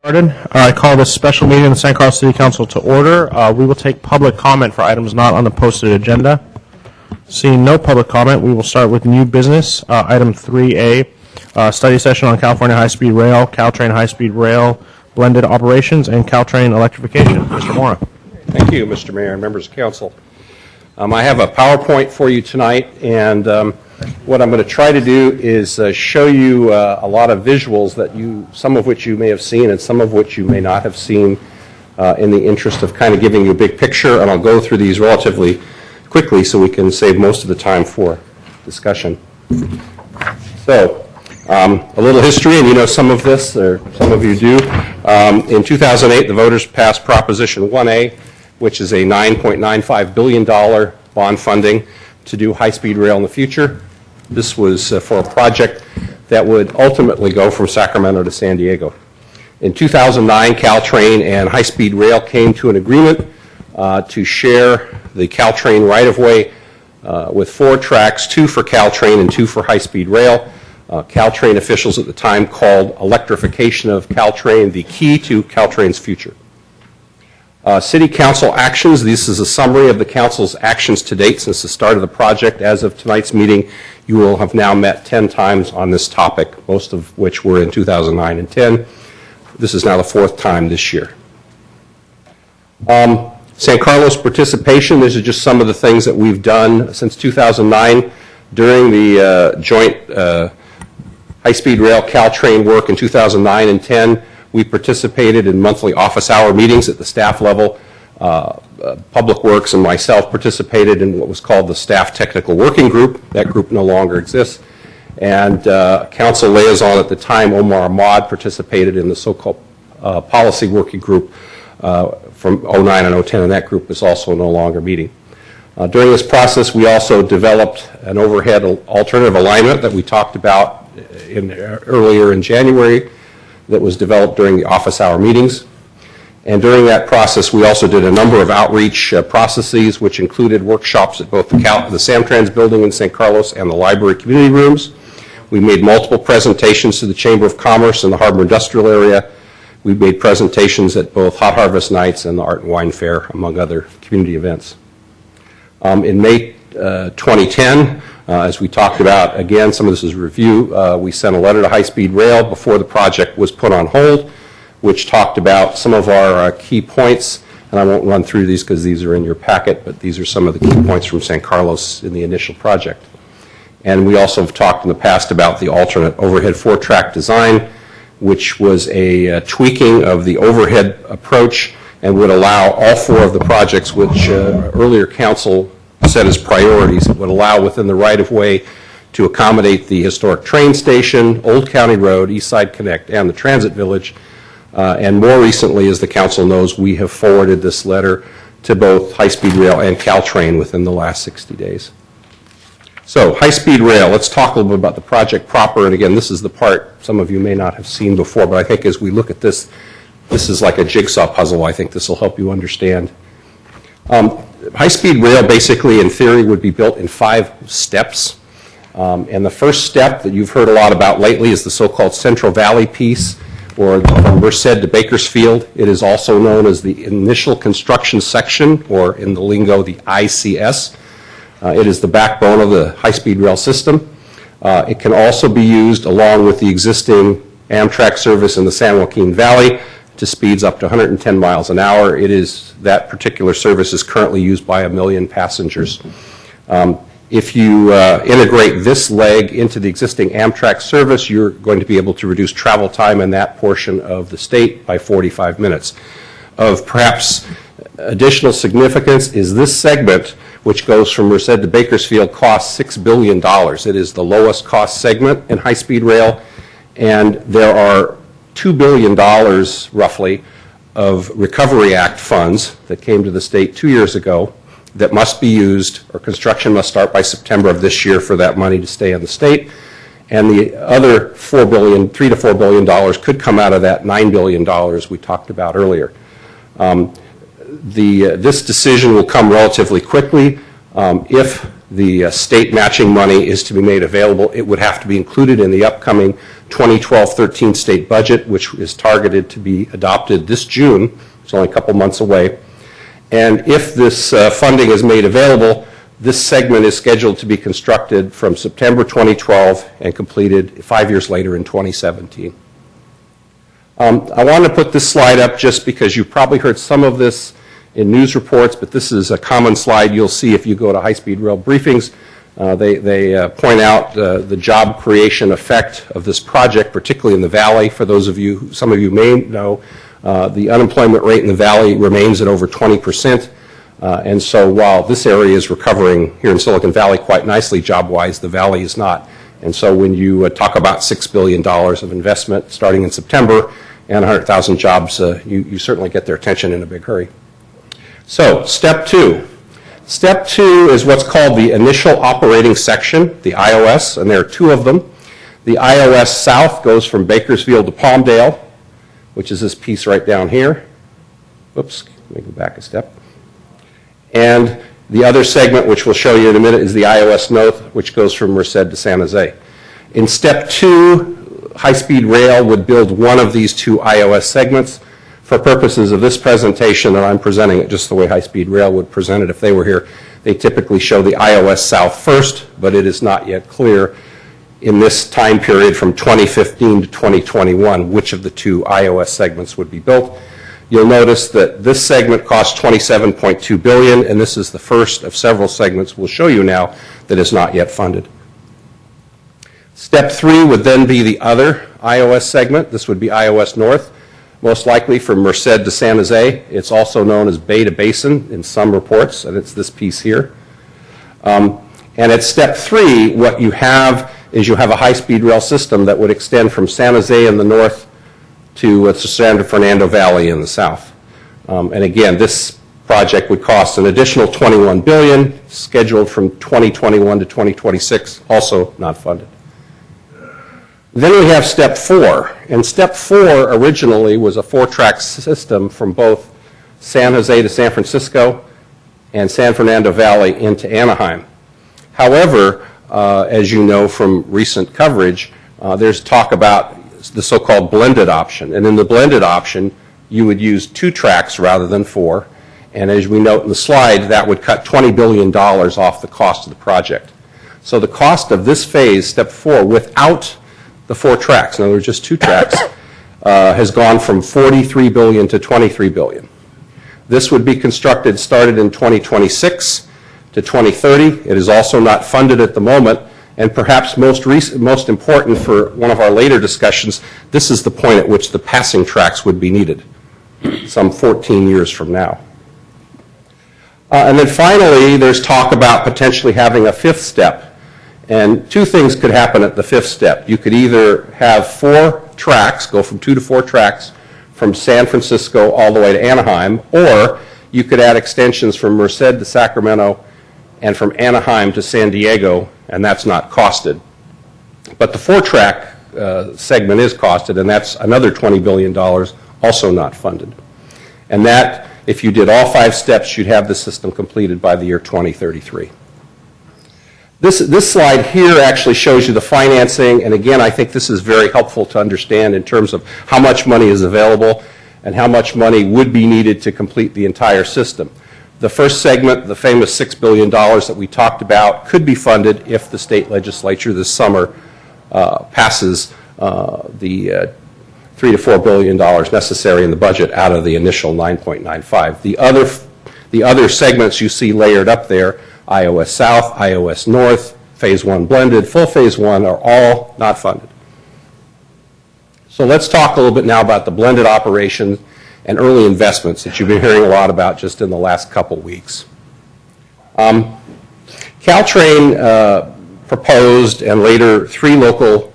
I call this special meeting of the San Carlos City Council to order. We will take public comment for items not on the posted agenda. Seeing no public comment, we will start with new business. Item 3A, study session on California high-speed rail, Caltrain high-speed rail, blended operations, and Caltrain electrification. Mr. Mora. Thank you, Mr. Mayor and members of council. I have a PowerPoint for you tonight, and what I'm going to try to do is show you a lot of visuals that some of which you may have seen and some of which you may not have seen in the interest of kind of giving you a big picture, and I'll go through these relatively quickly so we can save most of the time for discussion. So, a little history, and you know some of this, or some of you do. In 2008, the voters passed Proposition 1A, which is a $9.95 billion bond funding to do high-speed rail in the future. This was for a project that would ultimately go from Sacramento to San Diego. In 2009, Caltrain and high-speed rail came to an agreement to share the Caltrain right-of-way with 4 tracks, 2 for Caltrain and 2 for high-speed rail. Caltrain officials at the time called electrification of Caltrain the key to Caltrain's future. City Council actions. This is a summary of the Council's actions to date since the start of the project. As of tonight's meeting, you will have now met 10 times on this topic, most of which were in 2009 and 10. This is now the 4th time this year. San Carlos participation. These are just some of the things that we've done since 2009. During the joint high-speed rail Caltrain work in 2009 and 10, we participated in monthly office hour meetings at the staff level. Public Works and myself participated in what was called the Staff Technical Working Group. That group no longer exists. And Council liaison at the time, Omar Ahmad, participated in the so-called Policy Working Group from 09 and 010, and that group is also no longer meeting. During this process, we also developed an overhead alternative alignment that we talked about earlier in January, that was developed during the office hour meetings. And during that process, we also did a number of outreach processes, which included workshops at both the Samtrans building in San Carlos and the library community rooms. We made multiple presentations to the Chamber of Commerce and the Harbor Industrial Area. We made presentations at both Hot Harvest Nights and the Art and Wine Fair, among other community events. In May 2010, as we talked about, again, some of this is review, we sent a letter to high-speed rail before the project was put on hold, which talked about some of our key points, and I won't run through these because these are in your packet, but these are some of the key points from San Carlos in the initial project. And we also have talked in the past about the alternate overhead 4-track design, which was a tweaking of the overhead approach and would allow all 4 of the projects, which earlier council set as priorities. It would allow within the right-of-way to accommodate the historic train station, Old County Road, East Side Connect, and the Transit Village. And more recently, as the council knows, we have forwarded this letter to both high-speed rail and Caltrain within the last 60 days. So, high-speed rail, let's talk a little bit about the project proper. And again, this is the part some of you may not have seen before, but I think as we look at this, this is like a jigsaw puzzle. I think this will help you understand. High-speed rail basically, in theory, would be built in 5 steps. And the first step that you've heard a lot about lately is the so-called Central Valley piece, or from Merced to Bakersfield. It is also known as the Initial Construction Section, or in the lingo, the ICS. It is the backbone of the high-speed rail system. It can also be used along with the existing Amtrak service in the San Joaquin Valley to speeds up to 110 miles an hour. That particular service is currently used by 1 million passengers. If you integrate this leg into the existing Amtrak service, you're going to be able to reduce travel time in that portion of the state by 45 minutes. Of perhaps additional significance is this segment, which goes from Merced to Bakersfield, costs $6 billion. It is the lowest cost segment in high-speed rail, and there are $2 billion, roughly, of Recovery Act funds that came to the state 2 years ago that must be used, or construction must start by September of this year for that money to stay in the state. And the other $3 to $4 billion could come out of that $9 billion we talked about earlier. This decision will come relatively quickly. If the state matching money is to be made available, it would have to be included in the upcoming 2012-13 state budget, which is targeted to be adopted this June. It's only a couple months away. And if this funding is made available, this segment is scheduled to be constructed from September 2012 and completed 5 years later in 2017. I want to put this slide up just because you've probably heard some of this in news reports, but this is a common slide you'll see if you go to high-speed rail briefings. They point out the job creation effect of this project, particularly in the Valley. For those of you, some of you may know, the unemployment rate in the Valley remains at over 20%. And so while this area is recovering here in Silicon Valley quite nicely job-wise, the Valley is not. And so when you talk about $6 billion of investment starting in September and 100,000 jobs, you certainly get their attention in a big hurry. So, step two. Step two is what's called the initial operating section, the IOS, and there are two of them. The IOS South goes from Bakersfield to Palmdale, which is this piece right down here. Oops, let me go back a step. And the other segment, which we'll show you in a minute, is the IOS North, which goes from Merced to San Jose. In step two, high-speed rail would build one of these two IOS segments. For purposes of this presentation, and I'm presenting it just the way high-speed rail would present it if they were here, they typically show the IOS South first, but it is not yet clear in this time period from 2015 to 2021 which of the two IOS segments would be built. You'll notice that this segment costs $27.2 billion, and this is the first of several segments we'll show you now that is not yet funded. Step three would then be the other IOS segment. This would be IOS North, most likely from Merced to San Jose. It's also known as Bay to Basin in some reports, and it's this piece here. And at step three, what you have is you have a high-speed rail system that would extend from San Jose in the north to the San Fernando Valley in the south. And again, this project would cost an additional $21 billion, scheduled from 2021 to 2026, also not funded. Then we have step four, and step four originally was a four-track system from both San Jose to San Francisco and San Fernando Valley into Anaheim. However, as you know from recent coverage, there's talk about the so-called blended option. And in the blended option, you would use two tracks rather than four. And as we note in the slide, that would cut $20 billion off the cost of the project. So the cost of this phase, step four, without the four tracks, in other words, just two tracks, has gone from $43 billion to $23 billion. This would be constructed, started in 2026 to 2030. It is also not funded at the moment. And perhaps most important for one of our later discussions, this is the point at which the passing tracks would be needed, some 14 years from now. And then finally, there's talk about potentially having a fifth step. And two things could happen at the fifth step. You could either have four tracks, go from 2 to 4 tracks, from San Francisco all the way to Anaheim, or you could add extensions from Merced to Sacramento and from Anaheim to San Diego, and that's not costed. But the four-track segment is costed, and that's another $20 billion, also not funded. And that, if you did all 5 steps, you'd have the system completed by the year 2033. This slide here actually shows you the financing, and again, I think this is very helpful to understand in terms of how much money is available and how much money would be needed to complete the entire system. The first segment, the famous $6 billion that we talked about, could be funded if the state legislature this summer passes the $3 to $4 billion necessary in the budget out of the initial 9.95. The other segments you see layered up there, IOS South, IOS North, Phase 1 blended, full Phase 1, are all not funded. So let's talk a little bit now about the blended operation and early investments that you've been hearing a lot about just in the last couple weeks. Caltrain proposed, and later 3 local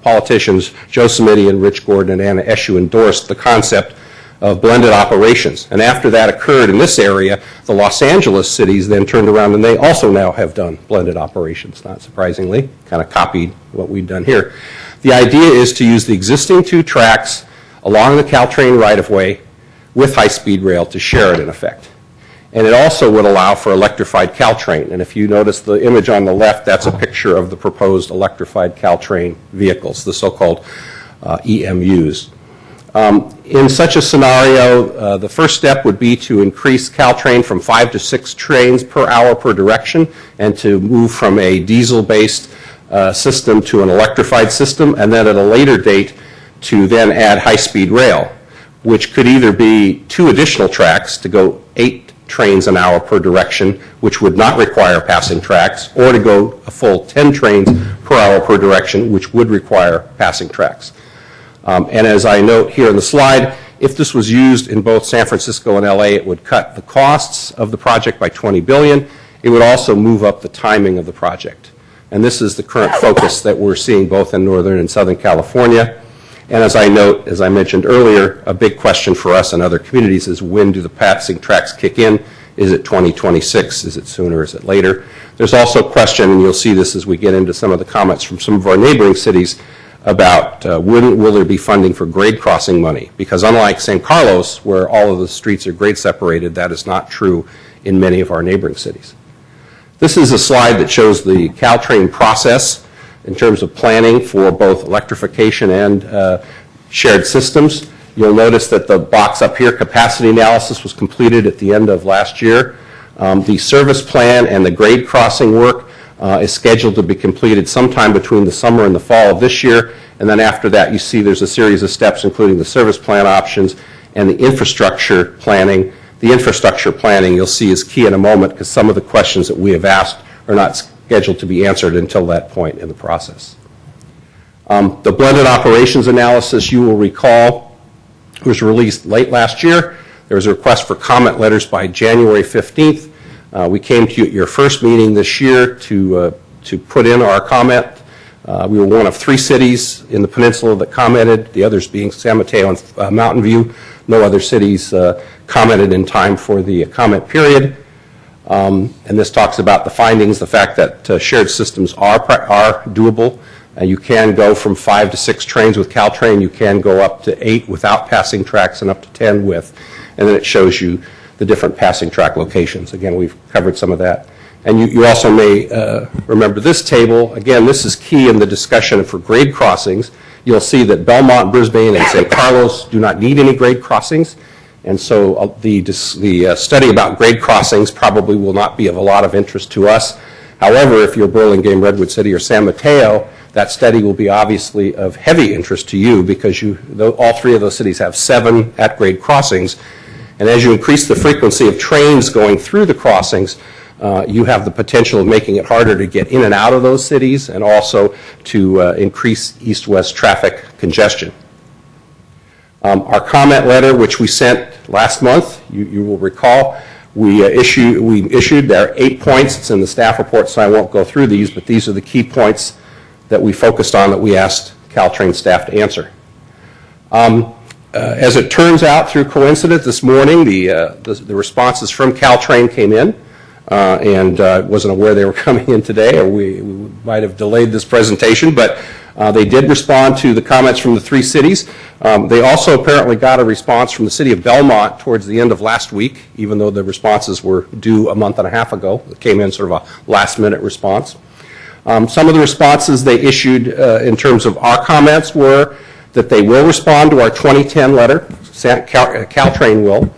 politicians, Joe Simiti and Rich Gordon and Anna Eshoo, endorsed the concept of blended operations. And after that occurred in this area, the Los Angeles cities then turned around and they also now have done blended operations, not surprisingly, kind of copied what we've done here. The idea is to use the existing 2 tracks along the Caltrain right-of-way with high-speed rail to share it in effect. And it also would allow for electrified Caltrain. And if you notice the image on the left, that's a picture of the proposed electrified Caltrain vehicles, the so-called EMUs. In such a scenario, the first step would be to increase Caltrain from 5 to 6 trains per hour per direction and to move from a diesel-based system to an electrified system, and then at a later date to then add high-speed rail, which could either be 2 additional tracks to go 8 trains an hour per direction, which would not require passing tracks, or to go a full 10 trains per hour per direction, which would require passing tracks. And as I note here in the slide, if this was used in both San Francisco and LA, it would cut the costs of the project by $20 billion. It would also move up the timing of the project. And this is the current focus that we're seeing both in Northern and Southern California. And as I note, as I mentioned earlier, a big question for us and other communities is when do the passing tracks kick in? Is it 2026? Is it sooner? Is it later? There's also a question, and you'll see this as we get into some of the comments from some of our neighboring cities, about when will there be funding for grade crossing money? Because unlike San Carlos, where all of the streets are grade separated, that is not true in many of our neighboring cities. This is a slide that shows the Caltrain process in terms of planning for both electrification and shared systems. You'll notice that the box up here, capacity analysis, was completed at the end of last year. The service plan and the grade crossing work is scheduled to be completed sometime between the summer and the fall of this year. And then after that, you see there's a series of steps, including the service plan options and the infrastructure planning. The infrastructure planning, you'll see, is key in a moment because some of the questions that we have asked are not scheduled to be answered until that point in the process. The blended operations analysis, you will recall, was released late last year. There was a request for comment letters by January 15th. We came to you at your first meeting this year to put in our comment. We were one of 3 cities in the peninsula that commented, the others being San Mateo and Mountain View. No other cities commented in time for the comment period. And this talks about the findings, the fact that shared systems are doable. You can go from 5 to 6 trains with Caltrain. You can go up to 8 without passing tracks and up to 10 with. And then it shows you the different passing track locations. Again, we've covered some of that. And you also may remember this table. Again, this is key in the discussion for grade crossings. You'll see that Belmont, Brisbane, and San Carlos do not need any grade crossings. And so the study about grade crossings probably will not be of a lot of interest to us. However, if you're Burlingame, Redwood City, or San Mateo, that study will be obviously of heavy interest to you because all 3 of those cities have 7 at-grade crossings. And as you increase the frequency of trains going through the crossings, you have the potential of making it harder to get in and out of those cities and also to increase east-west traffic congestion. Our comment letter, which we sent last month, you will recall, we issued, there are 8 points. It's in the staff report, so I won't go through these, but these are the key points that we focused on that we asked Caltrain staff to answer. As it turns out, through coincidence, this morning the responses from Caltrain came in, and I wasn't aware they were coming in today, or we might have delayed this presentation, but they did respond to the comments from the 3 cities. They also apparently got a response from the city of Belmont towards the end of last week, even though the responses were due a month and a half ago. It came in sort of a last-minute response. Some of the responses they issued in terms of our comments were that they will respond to our 2010 letter, Caltrain will,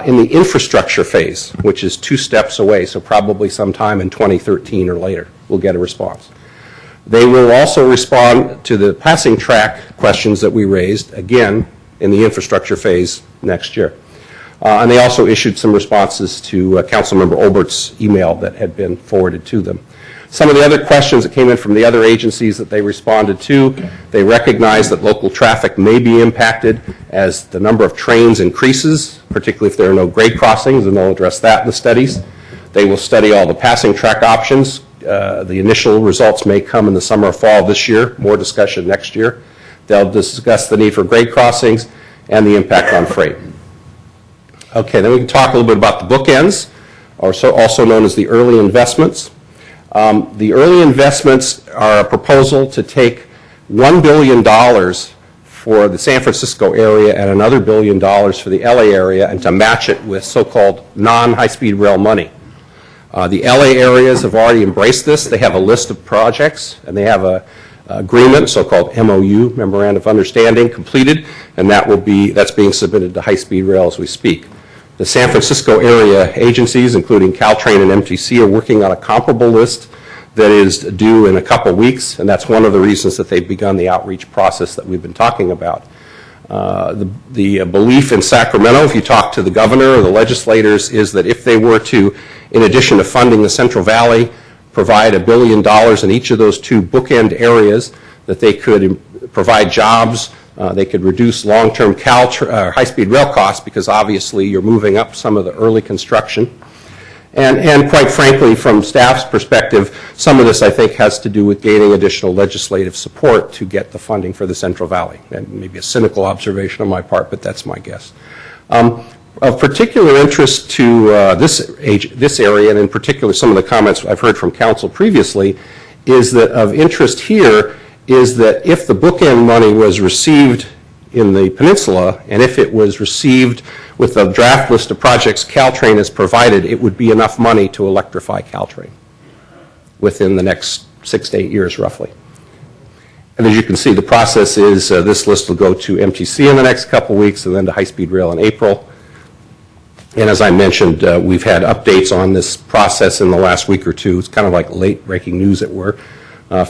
in the infrastructure phase, which is 2 steps away, so probably sometime in 2013 or later we'll get a response. They will also respond to the passing track questions that we raised, again, in the infrastructure phase next year. And they also issued some responses to Councilmember Olbert's email that had been forwarded to them. Some of the other questions that came in from the other agencies that they responded to, they recognize that local traffic may be impacted as the number of trains increases, particularly if there are no grade crossings, and they'll address that in the studies. They will study all the passing track options. The initial results may come in the summer or fall of this year, more discussion next year. They'll discuss the need for grade crossings and the impact on freight. Okay, then we can talk a little bit about the bookends, also known as the early investments. The early investments are a proposal to take $1 billion for the San Francisco area and another $1 billion for the LA area, and to match it with so-called non-high-speed rail money. The LA areas have already embraced this. They have a list of projects, and they have a agreement, so-called MOU, Memorandum of Understanding, completed, and that's being submitted to high-speed rail as we speak. The San Francisco area agencies, including Caltrain and MTC, are working on a comparable list that is due in a couple weeks, and that's one of the reasons that they've begun the outreach process that we've been talking about. The belief in Sacramento, if you talk to the governor or the legislators, is that if they were to, in addition to funding the Central Valley, provide $1 billion in each of those two bookend areas, that they could provide jobs, they could reduce long-term high-speed rail costs, because obviously you're moving up some of the early construction. And quite frankly, from staff's perspective, some of this, I think, has to do with gaining additional legislative support to get the funding for the Central Valley. And maybe a cynical observation on my part, but that's my guess. Of particular interest to this area, and in particular some of the comments I've heard from council previously, is that of interest here is that if the bookend money was received in the peninsula, and if it was received with the draft list of projects Caltrain has provided, it would be enough money to electrify Caltrain within the next 6 to 8 years, roughly. And as you can see, the process is this list will go to MTC in the next couple weeks, and then to high-speed rail in April. And as I mentioned, we've had updates on this process in the last week or two. It's kind of like late-breaking news, it were.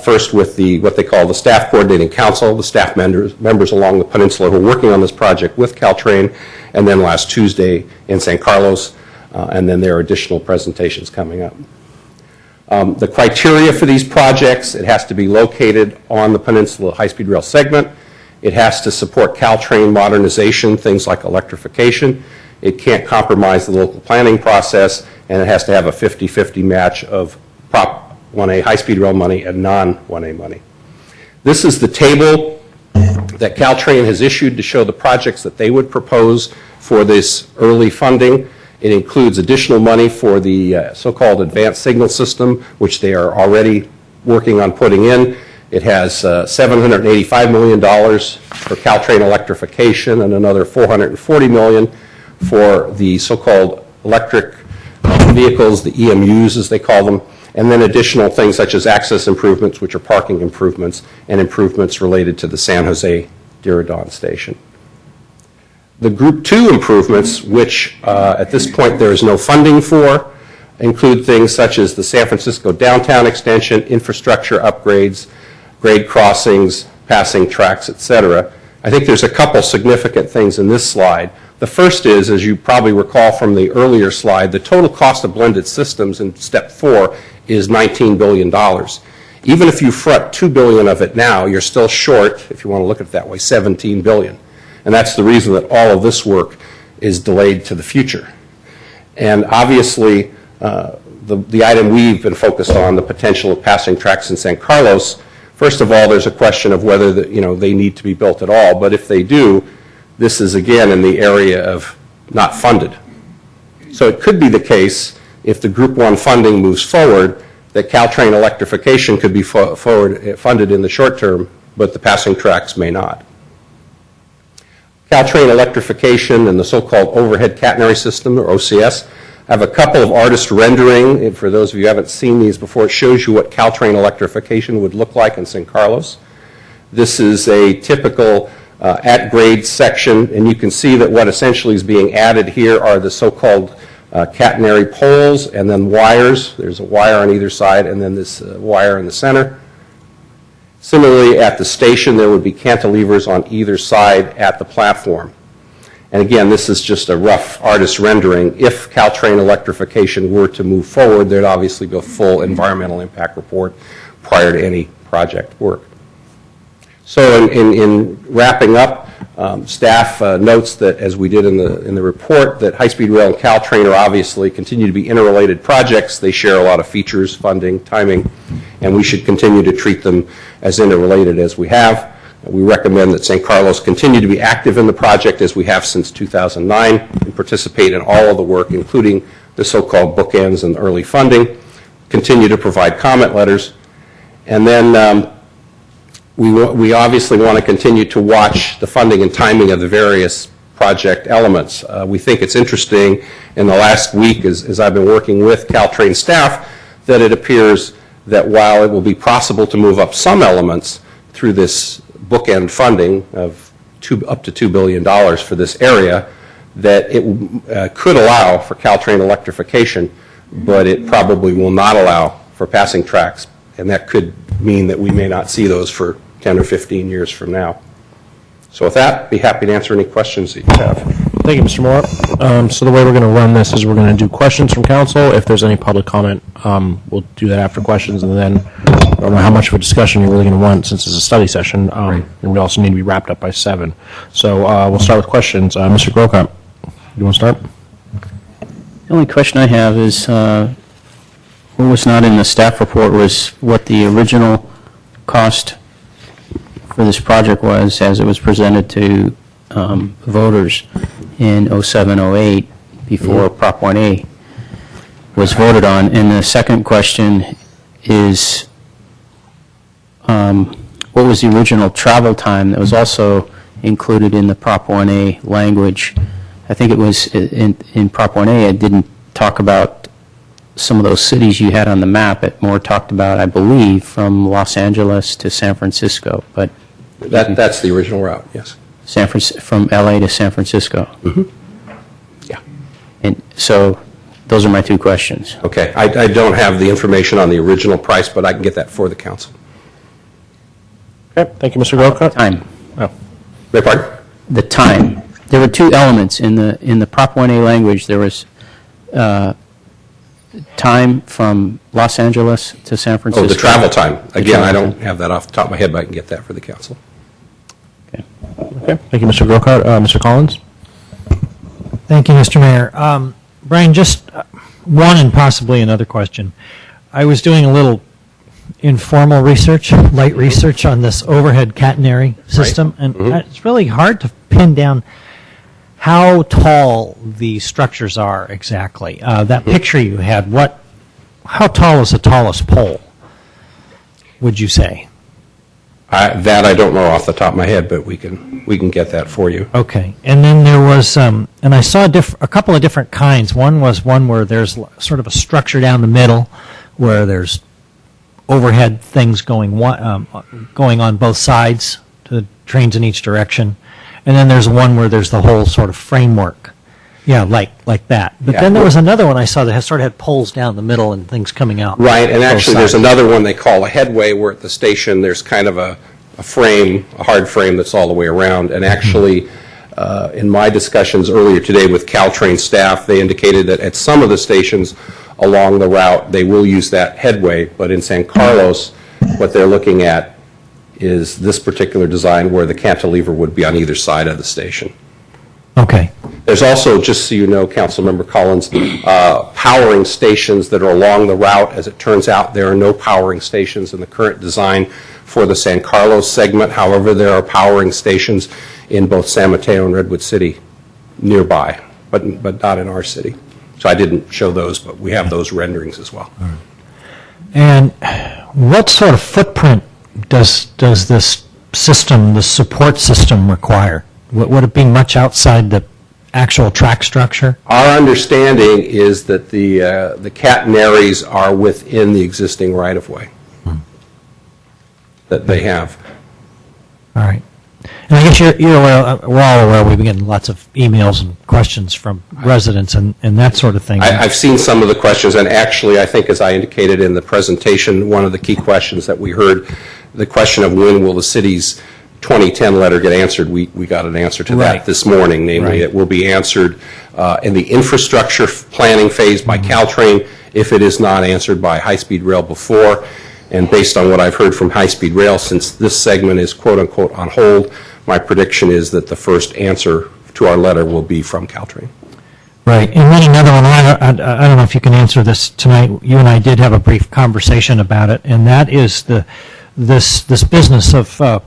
First with what they call the Staff Coordinating Council, the staff members along the peninsula who are working on this project with Caltrain, and then last Tuesday in San Carlos, and then there are additional presentations coming up. The criteria for these projects: it has to be located on the peninsula high-speed rail segment. It has to support Caltrain modernization, things like electrification. It can't compromise the local planning process, and it has to have a 50-50 match of Prop 1A high-speed rail money and non-1A money. This is the table that Caltrain has issued to show the projects that they would propose for this early funding. It includes additional money for the so-called advanced signal system, which they are already working on putting in. It has $785 million for Caltrain electrification and another $440 million for the so-called electric vehicles, the EMUs as they call them, and then additional things such as access improvements, which are parking improvements, and improvements related to the San Jose Diridon station. The Group 2 improvements, which at this point there is no funding for, include things such as the San Francisco downtown extension, infrastructure upgrades, grade crossings, passing tracks, etc. I think there's a couple significant things in this slide. The first is, as you probably recall from the earlier slide, the total cost of blended systems in Step 4 is $19 billion. Even if you front $2 billion of it now, you're still short, if you want to look at it that way, $17 billion. And that's the reason that all of this work is delayed to the future. And obviously, the item we've been focused on, the potential of passing tracks in San Carlos, first of all, there's a question of whether they need to be built at all. But if they do, this is again in the area of not funded. So it could be the case, if the Group 1 funding moves forward, that Caltrain electrification could be funded in the short term, but the passing tracks may not. Caltrain electrification and the so-called overhead catenary system, or OCS, have a couple of artist rendering. And for those of you who haven't seen these before, it shows you what Caltrain electrification would look like in San Carlos. This is a typical at-grade section, and you can see that what essentially is being added here are the so-called catenary poles and then wires. There's a wire on either side and then this wire in the center. Similarly, at the station, there would be cantilevers on either side at the platform. And again, this is just a rough artist rendering. If Caltrain electrification were to move forward, there'd obviously be a full environmental impact report prior to any project work. So in wrapping up, staff notes that, as we did in the report, that high-speed rail and Caltrain are obviously continue to be interrelated projects. They share a lot of features, funding, timing, and we should continue to treat them as interrelated as we have. We recommend that San Carlos continue to be active in the project as we have since 2009 and participate in all of the work, including the so-called bookends and early funding, continue to provide comment letters, and then we obviously want to continue to watch the funding and timing of the various project elements. We think it's interesting in the last week, as I've been working with Caltrain staff, that it appears that while it will be possible to move up some elements through this bookend funding of up to $2 billion for this area, that it could allow for Caltrain electrification, but it probably will not allow for passing tracks, and that could mean that we may not see those for 10 or 15 years from now. So with that, be happy to answer any questions that you have. Thank you, Mr. Moore. So the way we're going to run this is we're going to do questions from council. If there's any public comment, we'll do that after questions, and then I don't know how much of a discussion you're really going to want since it's a study session, and we also need to be wrapped up by 7. So we'll start with questions. Mr. Grocott, you want to start? The only question I have is, what was not in the staff report was what the original cost for this project was as it was presented to voters in 07-08 before Prop 1A was voted on. And the second question is, what was the original travel time that was also included in the Prop 1A language? I think it was in Prop 1A, it didn't talk about some of those cities you had on the map. It more talked about, I believe, from Los Angeles to San Francisco. But That's the original route, yes. From LA to San Francisco. Yeah. And so those are my two questions. Okay. I don't have the information on the original price, but I can get that for the council. Okay. Thank you, Mr. Grocott. Time. Oh. Beg your pardon? The time. There were two elements in the Prop 1A language. There was time from Los Angeles to San Francisco. Oh, the travel time. Again, I travel don't have that off the top of my head, but I can get that for the council. Okay. Okay. Thank you, Mr. Grocott. Mr. Collins? Thank you, Mr. Mayor. Brian, just one and possibly another question. I was doing a little informal research, light research on this overhead catenary system, and it's really hard to pin down how tall the structures are exactly. That picture you had, how tall is the tallest pole, would you say? That I don't know off the top of my head, but we can get that for you. Okay. And then there was, and I saw a couple of different kinds. One was one where there's sort of a structure down the middle where there's overhead things going on both sides to the trains in each direction. And then there's one where there's the whole sort of framework. Yeah, like that. But Yeah. then there was another one I saw that sort of had poles down the middle and things coming out. Right, and both actually there's sides. another one they call a headway, where at the station there's kind of a frame, a hard frame that's all the way around. And actually, in my discussions earlier today with Caltrain staff, they indicated that at some of the stations along the route, they will use that headway. But in San Carlos, what they're looking at is this particular design where the cantilever would be on either side of the station. Okay. There's also, just so you know, Councilmember Collins, powering stations that are along the route. As it turns out, there are no powering stations in the current design for the San Carlos segment. However, there are powering stations in both San Mateo and Redwood City nearby, but not in our city. So I didn't show those, but we have those renderings as well. And what sort of footprint does this system, the support system, require? Would it be much outside the actual track structure? Our understanding is that the catenaries are within the existing right-of-way that they have. All right. And I guess you're aware, we're all aware, we've been getting lots of emails and questions from residents and that sort of thing. I've seen some of the questions, and actually, I think as I indicated in the presentation, one of the key questions that we heard, the question of when will the city's 2010 letter get answered, we got an answer to that Right. this morning, namely it will be answered in the infrastructure planning phase by Caltrain if it is not answered by high-speed rail before. And based on what I've heard from high-speed rail, since this segment is quote-unquote on hold, my prediction is that the first answer to our letter will be from Caltrain. Right. And then another one, I don't know if you can answer this tonight. You and I did have a brief conversation about it, and that is this business of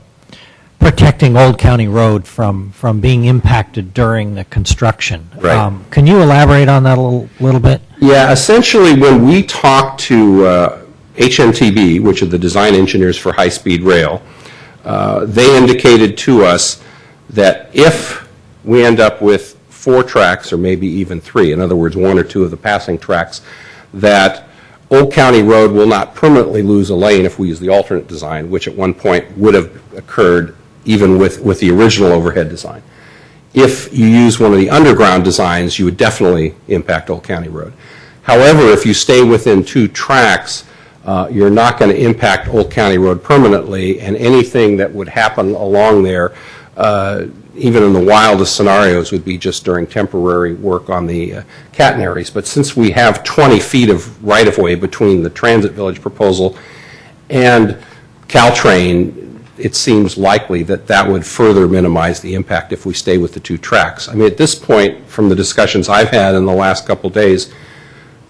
protecting Old County Road from being impacted during the construction. Right. Can you elaborate on that a little bit? Yeah, essentially, when we talk to HNTB, which are the design engineers for high-speed rail, they indicated to us that if we end up with 4 tracks or maybe even 3, in other words, 1 or 2 of the passing tracks, that Old County Road will not permanently lose a lane if we use the alternate design, which at one point would have occurred even with the original overhead design. If you use one of the underground designs, you would definitely impact Old County Road. However, if you stay within 2 tracks, you're not going to impact Old County Road permanently, and anything that would happen along there, even in the wildest scenarios, would be just during temporary work on the catenaries. But since we have 20 feet of right-of-way between the Transit Village proposal and Caltrain, it seems likely that that would further minimize the impact if we stay with the 2 tracks. I mean, at this point, from the discussions I've had in the last couple days,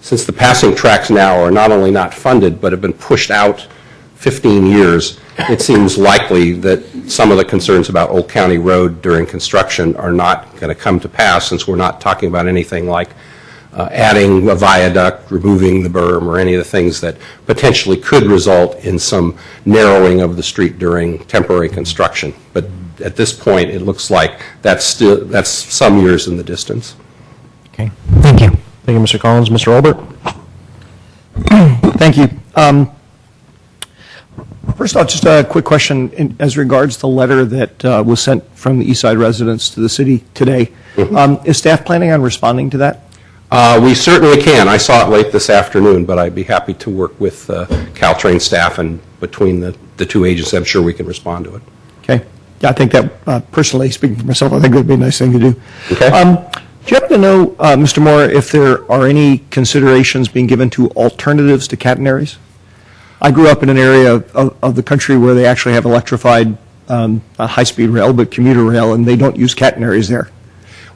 since the passing tracks now are not only not funded, but have been pushed out 15 years, it seems likely that some of the concerns about Old County Road during construction are not going to come to pass, since we're not talking about anything like adding a viaduct, removing the berm, or any of the things that potentially could result in some narrowing of the street during temporary construction. But at this point, it looks like that's some years in the distance. Okay, thank you. Thank you, Mr. Collins. Mr. Olbert? Thank you. First off, just a quick question as regards the letter that was sent from the Eastside residents to the city today. Is staff planning on responding to that? We certainly can. I saw it late this afternoon, but I'd be happy to work with Caltrain staff, and between the 2 agencies, I'm sure we can respond to it. Okay. Yeah, I think that, personally, speaking for myself, I think that would be a nice thing to do. Okay. Do you happen to know, Mr. Moore, if there are any considerations being given to alternatives to catenaries? I grew up in an area of the country where they actually have electrified, not high-speed rail, but commuter rail, and they don't use catenaries there.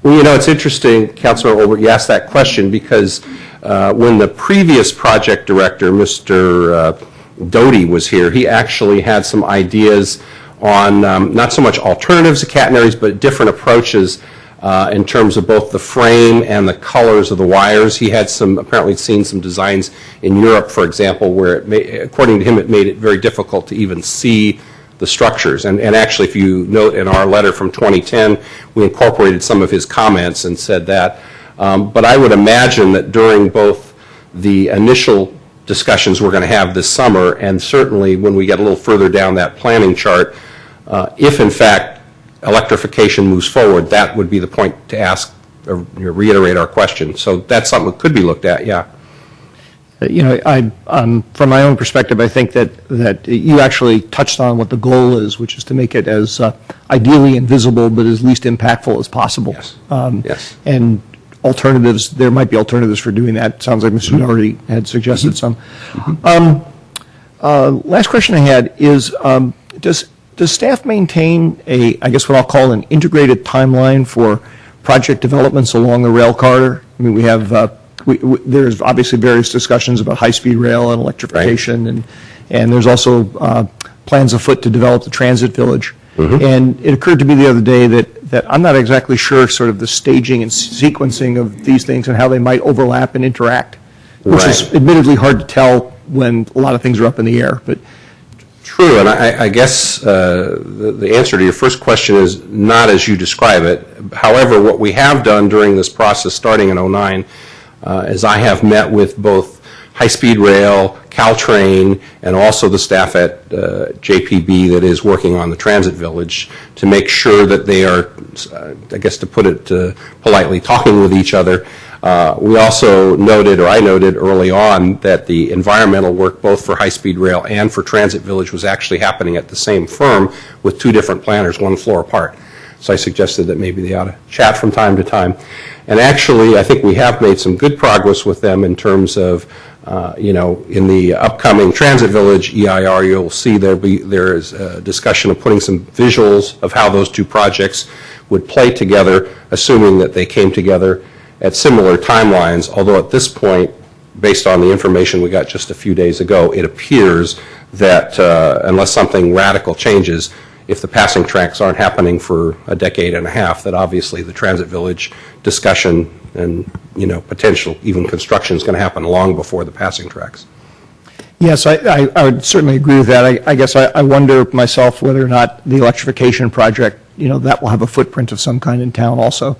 Well, you know, it's interesting, Councilor Olbert, you asked that question because when the previous project director, Mr. Doty, was here, he actually had some ideas on not so much alternatives to catenaries, but different approaches in terms of both the frame and the colors of the wires. He had apparently seen some designs in Europe, for example, where according to him, it made it very difficult to even see the structures. And actually, if you note in our letter from 2010, we incorporated some of his comments and said that. But I would imagine that during both the initial discussions we're going to have this summer, and certainly when we get a little further down that planning chart, if in fact electrification moves forward, that would be the point to ask or reiterate our question. So that's something that could be looked at, yeah. You know, from my own perspective, I think that you actually touched on what the goal is, which is to make it as ideally invisible but as least impactful as possible. Yes. Yes. And alternatives, there might be alternatives for doing that. Sounds like Mr. Doherty had suggested some. Last question I had is, does staff maintain I guess what I'll call an integrated timeline for project developments along the rail corridor? I mean, we have there's obviously various discussions about high-speed rail and electrification, right. and there's also plans afoot to develop the transit village. Mm-hmm. And it occurred to me the other day that I'm not exactly sure sort of the staging and sequencing of these things and how they might overlap and interact, which right. is admittedly hard to tell when a lot of things are up in the air. But true, and I guess the answer to your first question is not as you describe it. However, what we have done during this process, starting in 2009, is I have met with both high-speed rail, Caltrain, and also the staff at JPB that is working on the transit village to make sure that they are, I guess to put it politely, talking with each other. We also noted, or I noted early on, that the environmental work both for high-speed rail and for transit village was actually happening at the same firm with 2 different planners, 1 floor apart. So I suggested that maybe they ought to chat from time to time. And actually, I think we have made some good progress with them in terms of, in the upcoming Transit Village EIR, you'll see there is a discussion of putting some visuals of how those 2 projects would play together, assuming that they came together at similar timelines, although at this point, based on the information we got just a few days ago, it appears that unless something radical changes, if the passing tracks aren't happening for a decade and a half, that obviously the transit village discussion and potential even construction is going to happen long before the passing tracks. Yes, I would certainly agree with that. I guess I wonder myself whether or not the electrification project, that will have a footprint of some kind in town also,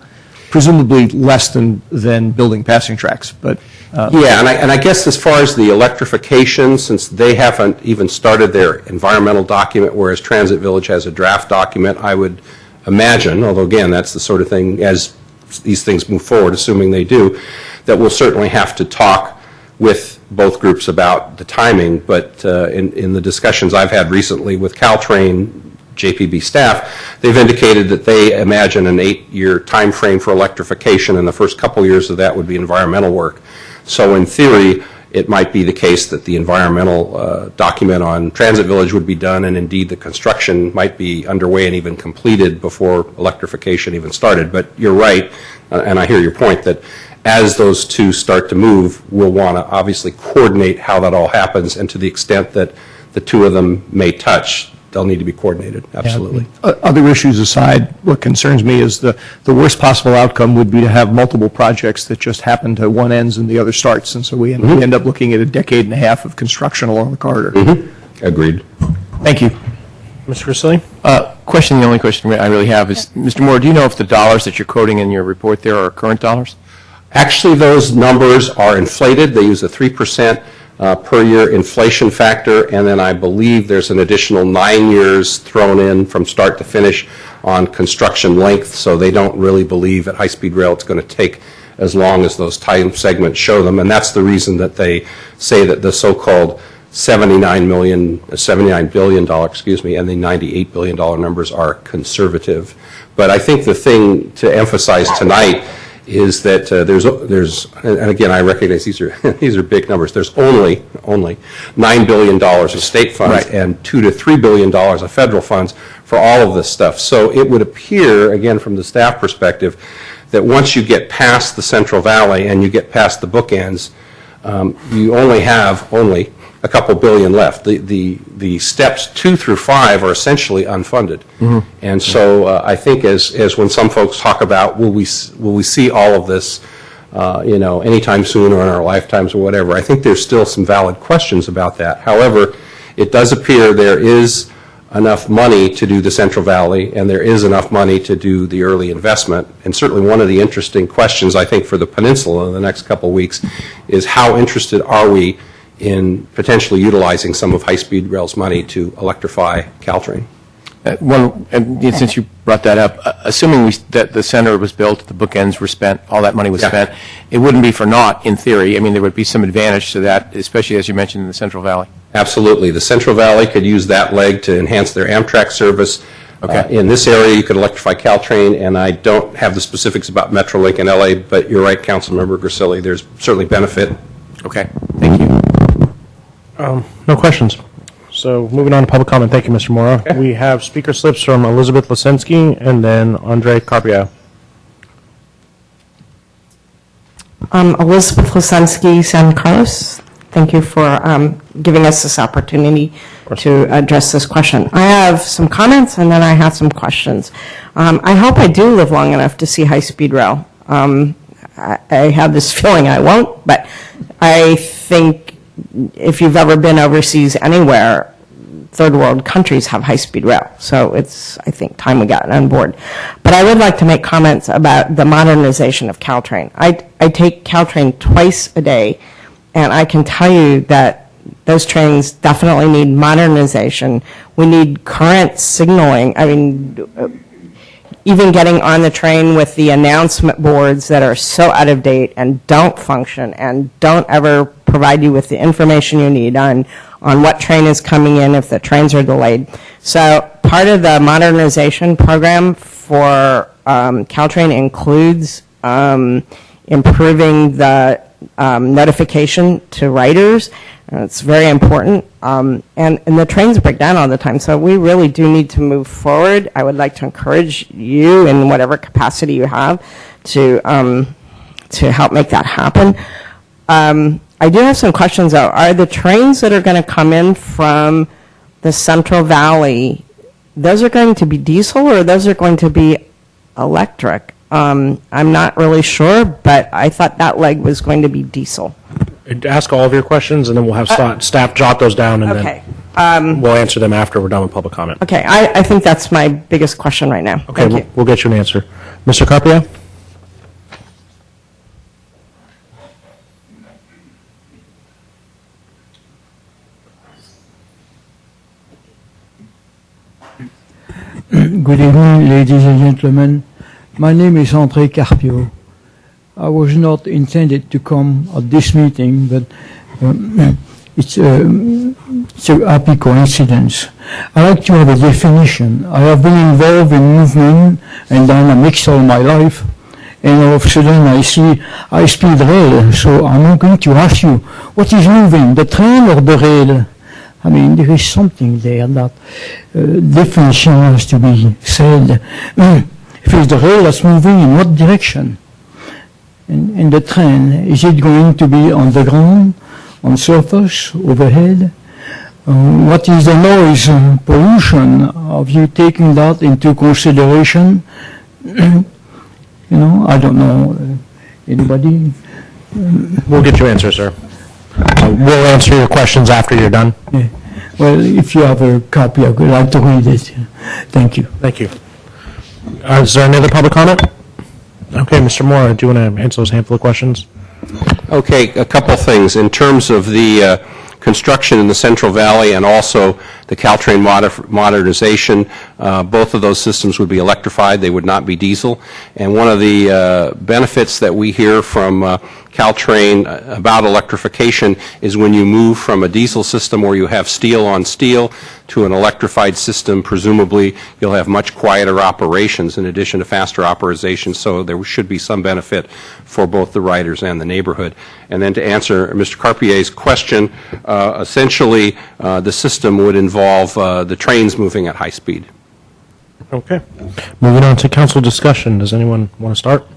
presumably less than building passing tracks, but. Yeah, and I guess as far as the electrification, since they haven't even started their environmental document, whereas Transit Village has a draft document, I would imagine, although again, that's the sort of thing, as these things move forward, assuming they do, that we'll certainly have to talk with both groups about the timing, but in the discussions I've had recently with Caltrain, JPB staff, they've indicated that they imagine an 8-year time frame for electrification, and the first couple years of that would be environmental work. So in theory, it might be the case that the environmental document on Transit Village would be done, and indeed the construction might be underway and even completed before electrification even started. But you're right, and I hear your point, that as those two start to move, we'll want to obviously coordinate how that all happens, and to the extent that the two of them may touch, they'll need to be coordinated, absolutely. Other issues aside, what concerns me is the worst possible outcome would be to have multiple projects that just happen to one ends and the other starts, and so we end up looking at a decade and a half of construction along the corridor. Agreed. Thank you. Mr. Grisilli? Question, the only question I really have is, Mr. Moore, do you know if the dollars that you're quoting in your report there are current dollars? Actually, those numbers are inflated. They use a 3% per year inflation factor, and then I believe there's an additional 9 years thrown in from start to finish on construction length, so they don't really believe at high-speed rail it's going to take as long as those time segments show them, and that's the reason that they say that the so-called $79 billion, and the $98 billion numbers are conservative. But I think the thing to emphasize tonight is that there's, and again, I recognize these are big numbers. There's only $9 billion of state funds and $2 to $3 billion of federal funds for all of this stuff. So it would appear, again, from the staff perspective, that once you get past the Central Valley and you get past the bookends, you only have a couple billion left. The steps 2 through 5 are essentially unfunded, and so I think as when some folks talk about will we see all of this, anytime soon or in our lifetimes or whatever, I think there's still some valid questions about that. However, it does appear there is enough money to do the Central Valley, and there is enough money to do the early investment. And certainly one of the interesting questions I think for the peninsula in the next couple of weeks is how interested are we in potentially utilizing some of high-speed rail's money to electrify Caltrain. And since you brought that up, assuming that the center was built, the bookends were spent, all that money was spent, it wouldn't be for naught in theory. I mean, there would be some advantage to that, especially as you mentioned in the Central Valley. Absolutely. The Central Valley could use that leg to enhance their Amtrak service. Okay. In this area, you could electrify Caltrain, and I don't have the specifics about Metrolink in LA, but you're right, Councilmember Grisilli, there's certainly benefit. Okay. Thank you. No questions. So moving on to public comment. Thank you, Mr. Mora. We have speaker slips from Elizabeth Lisinski and then Andre Carpio. Elizabeth Lisinski, San Carlos. Thank you for giving us this opportunity to address this question. I have some comments and then I have some questions. I hope I do live long enough to see high-speed rail. I have this feeling I won't, but I think if you've ever been overseas anywhere, third world countries have high-speed rail. So it's, I think, time we got on board. But I would like to make comments about the modernization of Caltrain. I take Caltrain twice a day, and I can tell you that those trains definitely need modernization. We need current signaling. I mean, even getting on the train with the announcement boards that are so out of date and don't function and don't ever provide you with the information you need on what train is coming in if the trains are delayed. So part of the modernization program for Caltrain includes improving the notification to riders. It's very important. And the trains break down all the time, so we really do need to move forward. I would like to encourage you in whatever capacity you have to help make that happen. I do have some questions, though. Are the trains that are going to come in from the Central Valley, those are going to be diesel or those are going to be electric? I'm not really sure, but I thought that leg was going to be diesel. Ask all of your questions, and then we'll have staff jot those down, and Okay. then we'll answer them after we're done with public comment. Okay, I think that's my biggest question right now. Okay, Thank you. we'll get you an answer. Mr. Carpio? Good evening, ladies and gentlemen. My name is André Carpio. I was not intended to come at this meeting, but it's a happy coincidence. I like to have a definition. I have been involved in movement and dynamics all my life, and all of a sudden I see high-speed rail. So I'm going to ask you, what is moving, the train or the rail? I mean, there is something there that definition has to be said. If it's the rail that's moving, in what direction? And the train, is it going to be on the ground, on surface, overhead? What is the noise pollution? Have you taken that into consideration? I don't know. Anybody? We'll get you answers, sir. We'll answer your questions after you're done. Yeah. Well, if you have a copy, I would like to read it. Thank you. Thank you. Is there any other public comment? Okay, Mr. Moore, do you want to answer those handful of questions? Okay, a couple things. In terms of the construction in the Central Valley and also the Caltrain modernization, both of those systems would be electrified. They would not be diesel. And one of the benefits that we hear from Caltrain about electrification is when you move from a diesel system where you have steel on steel to an electrified system, presumably you'll have much quieter operations in addition to faster operation, so there should be some benefit for both the riders and the neighborhood. And then to answer Mr. Carpier's question, essentially the system would involve the trains moving at high speed. Okay. Moving on to council discussion. Does anyone want to start?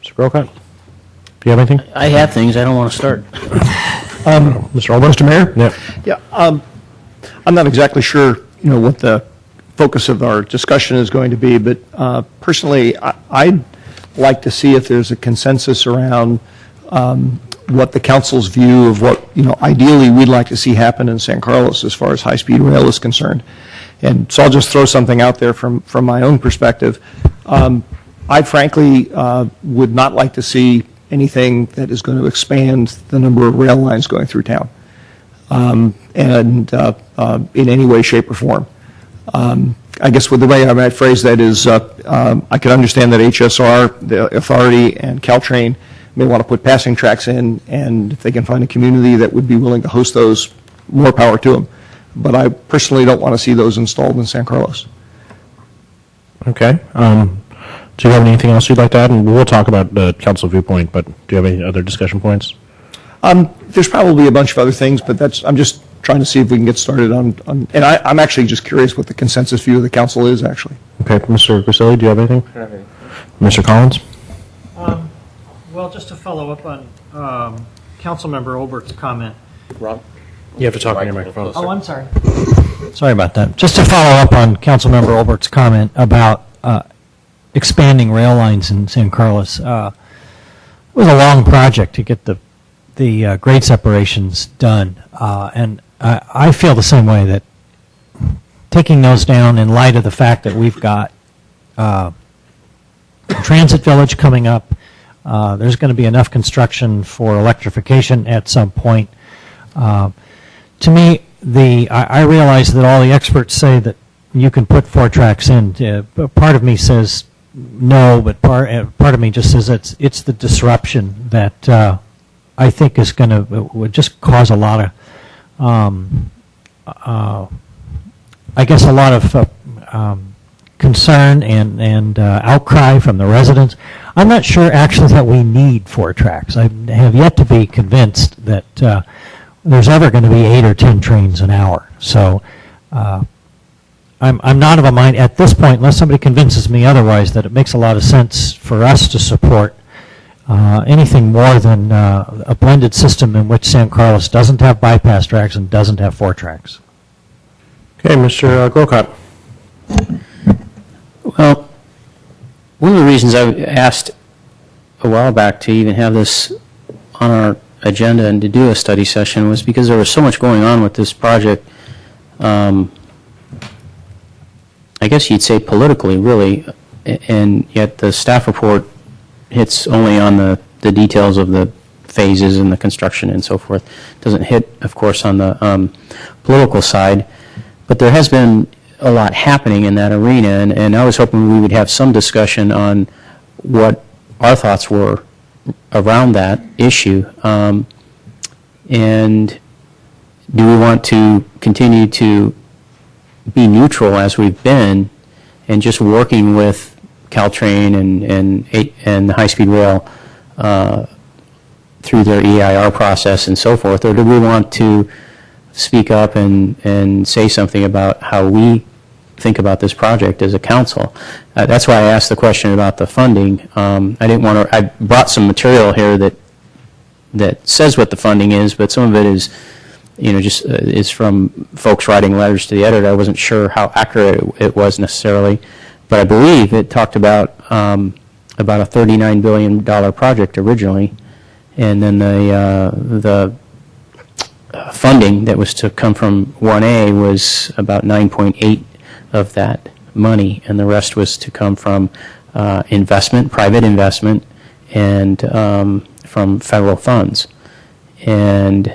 Mr. Grocott? Do you have anything? I have things, I don't want to start. Mr. Olber? Mr. Mayor? Yeah. Yeah, I'm not exactly sure, what the focus of our discussion is going to be, but personally, I'd like to see if there's a consensus around what the council's view of what, ideally we'd like to see happen in San Carlos as far as high-speed rail is concerned. And so I'll just throw something out there from my own perspective. I frankly would not like to see anything that is going to expand the number of rail lines going through town, and in any way, shape, or form. I guess with the way I might phrase that is, I can understand that HSR, the authority, and Caltrain may want to put passing tracks in, and if they can find a community that would be willing to host those, more power to them. But I personally don't want to see those installed in San Carlos. Okay. Do you have anything else you'd like to add? And we'll talk about the council viewpoint, but do you have any other discussion points? There's probably a bunch of other things, but I'm just trying to see if we can get started on and I'm actually just curious what the consensus view of the council is, actually. Okay, Mr. Griselli, do you have anything? Mr. Collins? Well, just to follow up on Councilmember Olbert's comment. Ron? You have to talk on your microphone. Oh, I'm sorry. Sorry about that. Just to follow up on Councilmember Olbert's comment about expanding rail lines in San Carlos. It was a long project to get the grade separations done, and I feel the same way, that taking those down in light of the fact that we've got Transit Village coming up, there's going to be enough construction for electrification at some point. To me, I realize that all the experts say that you can put 4 tracks in. Part of me says no, but part of me just says it's the disruption that I think is going to would just cause a lot of, I guess, a lot of concern and outcry from the residents. I'm not sure actually that we need 4 tracks. I have yet to be convinced that there's ever going to be 8 or 10 trains an hour. So I'm not of a mind at this point, unless somebody convinces me otherwise, that it makes a lot of sense for us to support anything more than a blended system in which San Carlos doesn't have bypass tracks and doesn't have 4 tracks. Okay, Mr. Grocott. Well, one of the reasons I asked a while back to even have this on our agenda and to do a study session was because there was so much going on with this project. I guess you'd say politically, really, and yet the staff report hits only on the details of the phases and the construction and so forth. Doesn't hit, of course, on the political side. But there has been a lot happening in that arena, and I was hoping we would have some discussion on what our thoughts were around that issue. And do we want to continue to be neutral as we've been and just working with Caltrain and the high-speed rail through their EIR process and so forth, or do we want to speak up and say something about how we think about this project as a council? That's why I asked the question about the funding. I didn't want to. I brought some material here that says what the funding is, but some of it is, just is from folks writing letters to the editor. I wasn't sure how accurate it was necessarily, but I believe it talked about a $39 billion project originally, and then the funding that was to come from 1A was about 9.8 of that money, and the rest was to come from investment, private investment, and from federal funds. And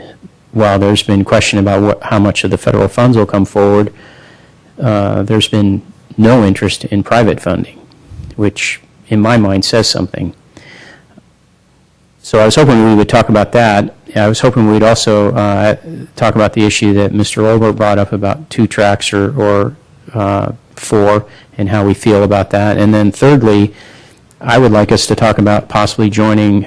while there's been question about how much of the federal funds will come forward, there's been no interest in private funding, which in my mind says something. So I was hoping we would talk about that. I was hoping we'd also talk about the issue that Mr. Olbert brought up about 2 tracks or 4 and how we feel about that. And then thirdly, I would like us to talk about possibly joining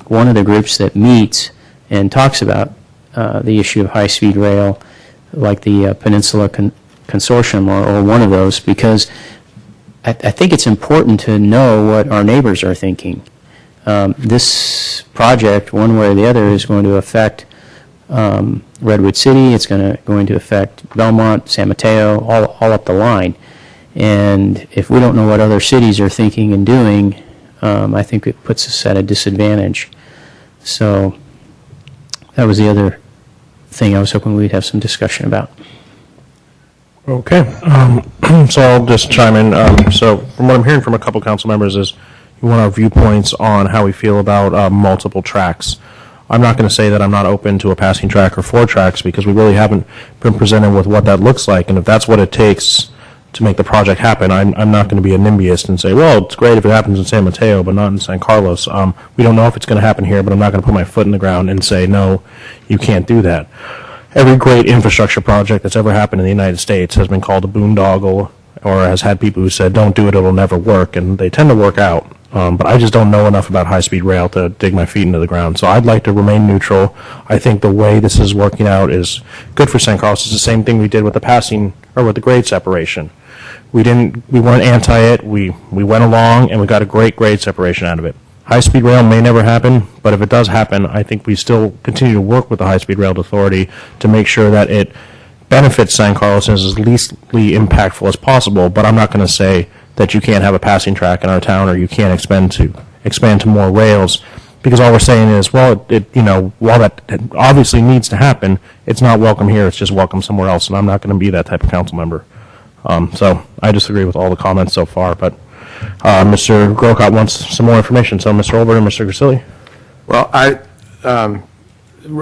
one of the groups that meets and talks about the issue of high-speed rail, like the Peninsula Consortium or one of those, because I think it's important to know what our neighbors are thinking. This project, one way or the other, is going to affect Redwood City. It's going to affect Belmont, San Mateo, all up the line. And if we don't know what other cities are thinking and doing, I think it puts us at a disadvantage. So that was the other thing I was hoping we'd have some discussion about. Okay. So I'll just chime in. So from what I'm hearing from a couple council members is you want our viewpoints on how we feel about multiple tracks. I'm not going to say that I'm not open to a passing track or 4 tracks because we really haven't been presented with what that looks like. And if that's what it takes to make the project happen, I'm not going to be a NIMBYist and say, well, it's great if it happens in San Mateo, but not in San Carlos. We don't know if it's going to happen here, but I'm not going to put my foot in the ground and say, no, you can't do that. Every great infrastructure project that's ever happened in the United States has been called a boondoggle or has had people who said, don't do it, it'll never work, and they tend to work out. But I just don't know enough about high-speed rail to dig my feet into the ground. So I'd like to remain neutral. I think the way this is working out is good for San Carlos. It's the same thing we did with the passing or with the grade separation. We weren't anti it. We went along and we got a great grade separation out of it. High-speed rail may never happen, but if it does happen, I think we still continue to work with the High-Speed Rail Authority to make sure that it benefits San Carlos and is as leastly impactful as possible. But I'm not going to say that you can't have a passing track in our town or you can't expand to more rails, because all we're saying is, well, while that obviously needs to happen, it's not welcome here. It's just welcome somewhere else, and I'm not going to be that type of council member. So I disagree with all the comments so far, but Mr. Grocott wants some more information. So Mr. Olbert and Mr. Grisilli. Well,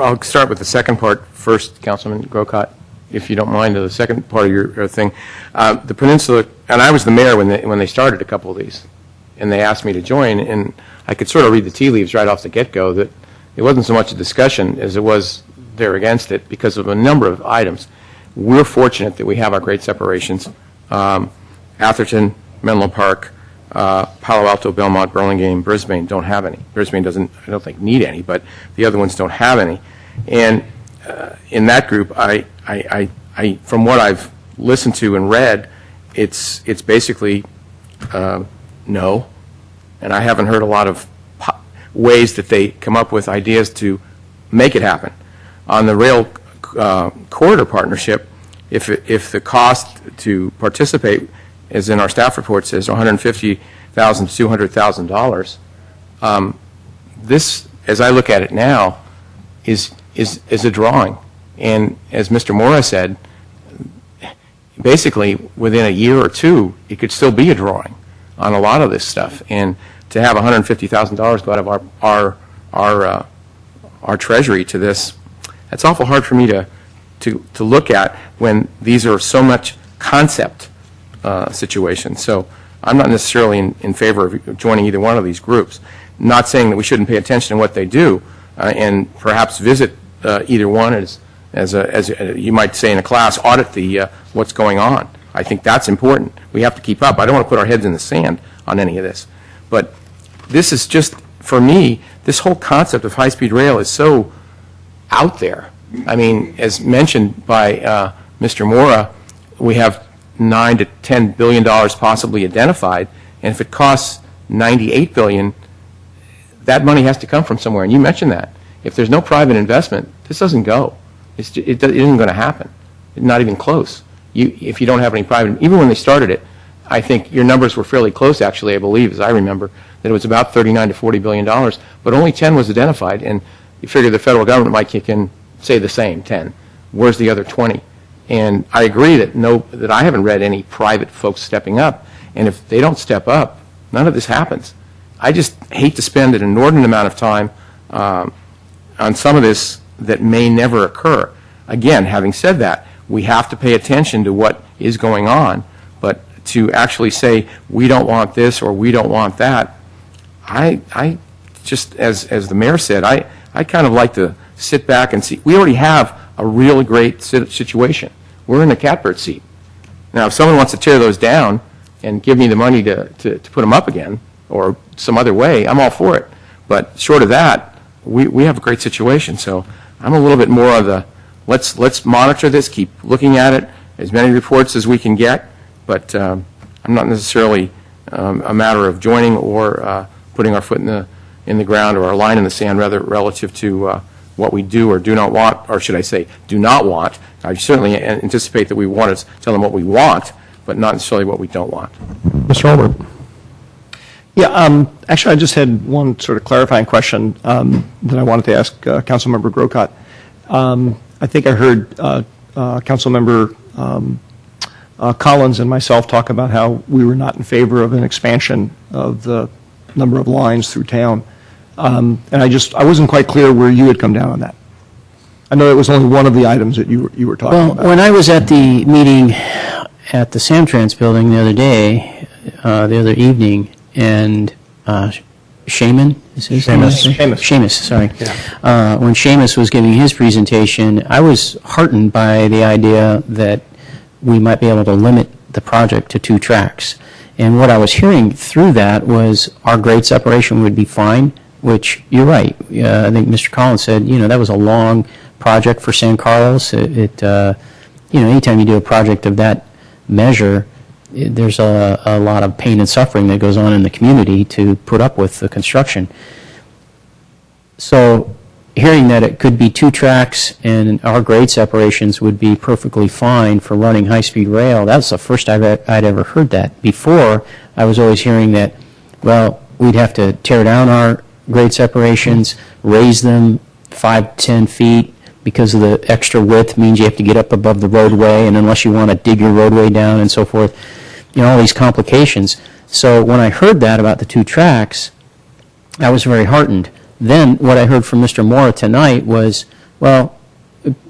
I'll start with the second part first, Councilman Grocott, if you don't mind, the second part of your thing. The Peninsula, and I was the mayor when they started a couple of these, and they asked me to join, and I could sort of read the tea leaves right off the get-go that it wasn't so much a discussion as it was they're against it because of a number of items. We're fortunate that we have our grade separations. Atherton, Menlo Park, Palo Alto, Belmont, Burlingame, Brisbane don't have any. Brisbane doesn't, I don't think, need any, but the other ones don't have any. And in that group, I from what I've listened to and read, it's basically no. And I haven't heard a lot of ways that they come up with ideas to make it happen. On the rail corridor partnership, if the cost to participate, as in our staff report says, $150,000 to $200,000, this, as I look at it now, is a drawing. And as Mr. Mora said, basically, within a year or two, it could still be a drawing on a lot of this stuff. And to have $150,000 go out of our treasury to this, that's awful hard for me to look at when these are so much concept situations. So I'm not necessarily in favor of joining either one of these groups. Not saying that we shouldn't pay attention to what they do and perhaps visit either one as you might say in a class, audit the what's going on. I think that's important. We have to keep up. I don't want to put our heads in the sand on any of this. But this is just, for me, this whole concept of high-speed rail is so out there. I mean, as mentioned by Mr. Mora, we have $9 to $10 billion possibly identified, and if it costs $98 billion, that money has to come from somewhere. And you mentioned that. If there's no private investment, this doesn't go. It isn't going to happen. Not even close. If you don't have any private, even when they started it, I think your numbers were fairly close, actually, I believe, as I remember, that it was about $39 to $40 billion, but only 10 was identified, and you figure the federal government might kick in, say the same, 10. Where's the other 20? And I agree that I haven't read any private folks stepping up, and if they don't step up, none of this happens. I just hate to spend an inordinate amount of time on some of this that may never occur. Again, having said that, we have to pay attention to what is going on, but to actually say we don't want this or we don't want that, I just, as the mayor said, I kind of like to sit back and see. We already have a really great situation. We're in the catbird seat. Now, if someone wants to tear those down and give me the money to put them up again or some other way, I'm all for it. But short of that, we have a great situation. So I'm a little bit more of the let's monitor this, keep looking at it, as many reports as we can get, but I'm not necessarily a matter of joining or putting our foot in the ground or our line in the sand, rather, relative to what we do or do not want, or should I say, do not want. I certainly anticipate that we want to tell them what we want, but not necessarily what we don't want. Mr. Olbert. Yeah, actually, I just had one sort of clarifying question that I wanted to ask Councilmember Grocott. I think I heard Councilmember Collins and myself talk about how we were not in favor of an expansion of the number of lines through town. And I wasn't quite clear where you had come down on that. I know it was only one of the items that you were talking about. Well, when I was at the meeting at the Samtrans building the other day, the other evening, and Shaman, is his name? Seamus, sorry. Yeah. When Seamus was giving his presentation, I was heartened by the idea that we might be able to limit the project to 2 tracks. And what I was hearing through that was our grade separation would be fine, which you're right. I think Mr. Collins said, that was a long project for San Carlos. Anytime you do a project of that measure, there's a lot of pain and suffering that goes on in the community to put up with the construction. So hearing that it could be 2 tracks and our grade separations would be perfectly fine for running high-speed rail, that's the first I'd ever heard that. Before, I was always hearing that, well, we'd have to tear down our grade separations, raise them 5-10 feet, because of the extra width means you have to get up above the roadway, and unless you want to dig your roadway down and so forth, all these complications. So when I heard that about the 2 tracks, I was very heartened. Then what I heard from Mr. Mora tonight was, well,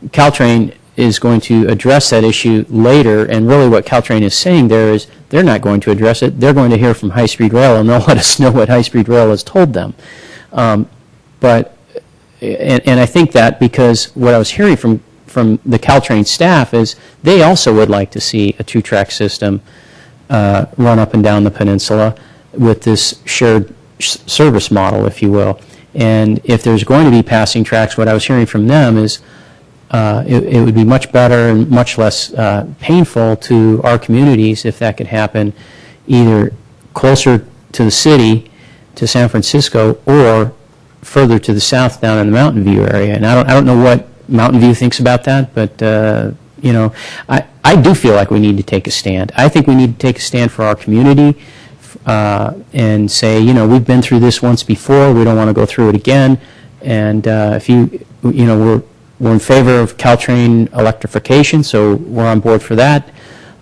Caltrain is going to address that issue later, and really what Caltrain is saying there is they're not going to address it. They're going to hear from High Speed Rail, and they'll let us know what High Speed Rail has told them. And I think that because what I was hearing from the Caltrain staff is they also would like to see a 2-track system run up and down the peninsula with this shared service model, if you will. And if there's going to be passing tracks, what I was hearing from them is it would be much better and much less painful to our communities if that could happen either closer to the city, to San Francisco, or further to the south down in the Mountain View area. And I don't know what Mountain View thinks about that, but I do feel like we need to take a stand. I think we need to take a stand for our community and say, we've been through this once before. We don't want to go through it again. And if we're in favor of Caltrain electrification, so we're on board for that.